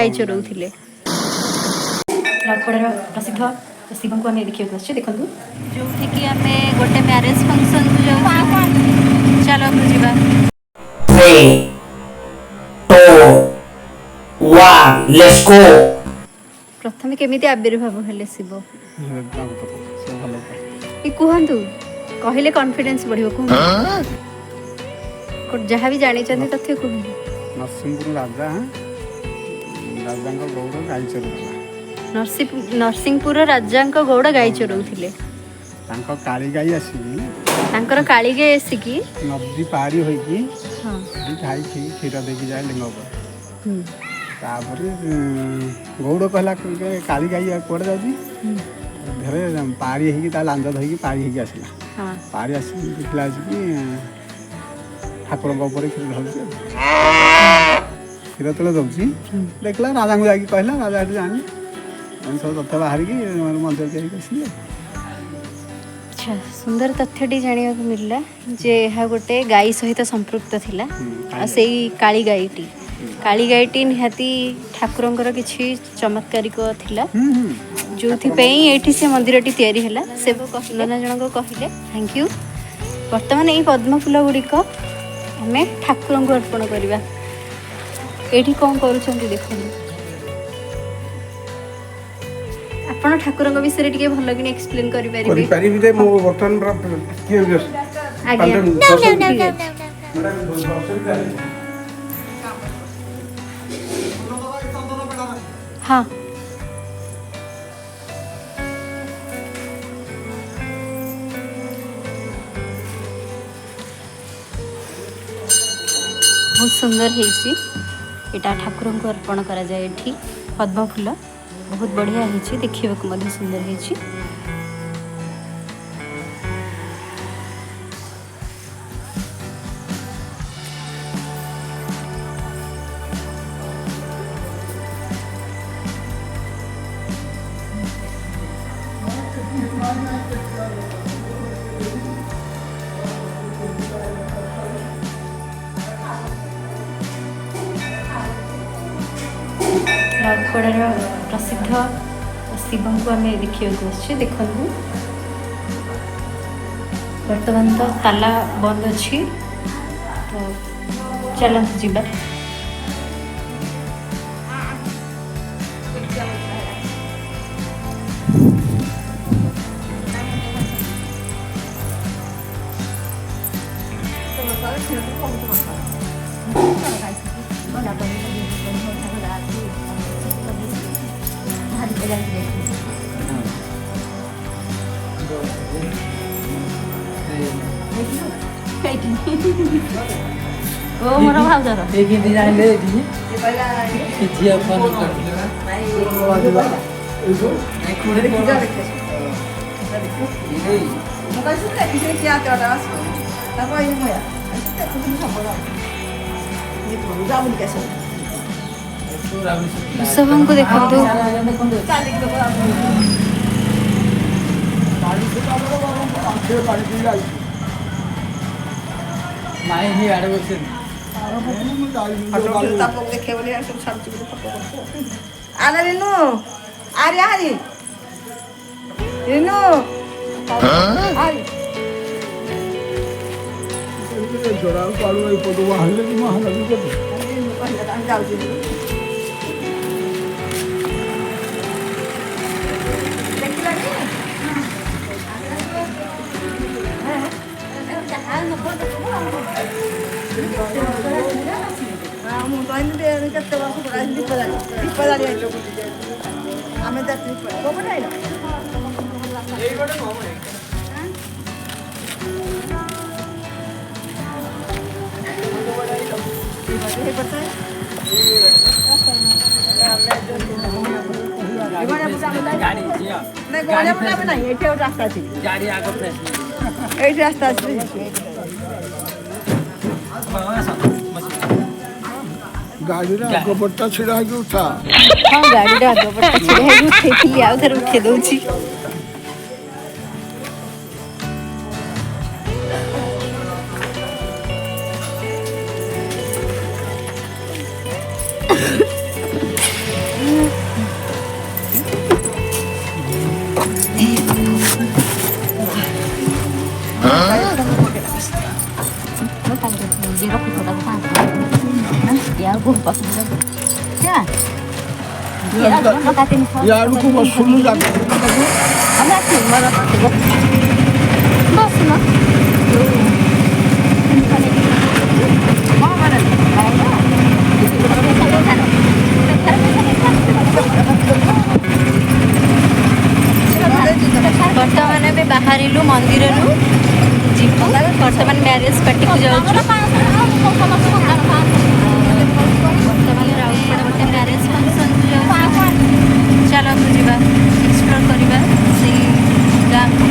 गाई चरौथिले। राजपड़ार प्रसिद्ध शिव को आम देखा देखो जो कि आम गोटे मैरेज फंक्शन को जाऊँ। चलो बुझा 3, 2, 1, let's go। प्रथम केमिति आविर्भाव हेले शिव कहतु कहले कॉन्फिडेंस बढ़ियो जहाँ भी जानी तथ्य कहूँ। नरसिंहपुर राजा गौड़ गाई चरौला। नरसिंहपुर राजा गौड़ गाई चरौथिले। काली गाई आसिकी काली गाई आसिकी नदी पारी होइकी खाई क्षीर देकी जाए लिंग गौड़ कहला काली गाई कौड़े जाऊँगी पारी हो लांज धोकी पारी हो आसला पारी आस देखला ठाकुर क्षीर ढलुचे क्षीर तेल दौची देखला राजा को जाकि कहला राजा जानी सब तथ्य बाहर की मंदिर जाइए। अच्छा सुंदर तथ्यटी जाना मिलला जे यह गोटे गाई सहित संपृक्त थिला से काली गाईटी निहाती ठाकुरंकर किछि चमत्कारिक थिला जो थी से मंदिरटी तैयारी हैला सेवक नाना जनक कहले थैंक यू। वर्तमान ये पद्म फूल गुड़िक आम ठाकुर को अर्पण करवा। ये कौन करुँच देखो आपण ठाकुर विषय टे भल कि एक्सप्लेन हाँ बहुत सुंदर है यहाँ ठाकुर को अर्पण करा जाए। ये पद्म फूल बहुत बढ़िया है देखा सुंदर है। राजपड़ार प्रसिद्ध शिव को आम देखा देखु बर्तमान तो ताला बंद अच्छी तो चलते जीवा। ओ मोर भाउजर ए कि जाने दी झिया फोन कर कोडे देखि जा देखि ए मोबाइल से इसे क्या करता है तब ये मोया ऐसे कुछ नहीं संभव ये पूरा बन कैसे सब हमको देखो तो चालिक तो गाड़ी से पानी पी आई माय ही आड़े बसे फोटो ताप लोग देखे बोले सब छाड़ के फोटो आना रेनू आ रे रेनू आई जोड़ा पाड़ू आई फोटो बाहर ले वहां लगी कर हम जाओ जी देखला नहीं हां न फोटो मुझे केते वर्ष पड़ा दीपदारी आम रास्ता गाड़ी आगपटा छिड़ा उठा हाँ गाड़ी आगपटा छिड़ा उठे आउथर उठे दउची ଇଆଡ଼କୁ ବସୁନୁ ଜାଗା ବର୍ତ୍ତମାନ ଏବେ ବାହାରିଲୁ ମନ୍ଦିରରୁ ଯିବୁ ବର୍ତ୍ତମାନ ମ୍ୟାରେଜ୍ ପାର୍ଟିକୁ ଯାଉଛୁ। ବର୍ତ୍ତମାନ ରାଉରକେଲା ଗୋଟେ ମ୍ୟାରେଜ୍ ଫଙ୍କସନ୍କୁ ଯାଉଛୁ। ଚାଲନ୍ତୁ ଯିବା ଏକ୍ସପ୍ଲୋର୍ କରିବା ସେଇ ଗାଁକୁ।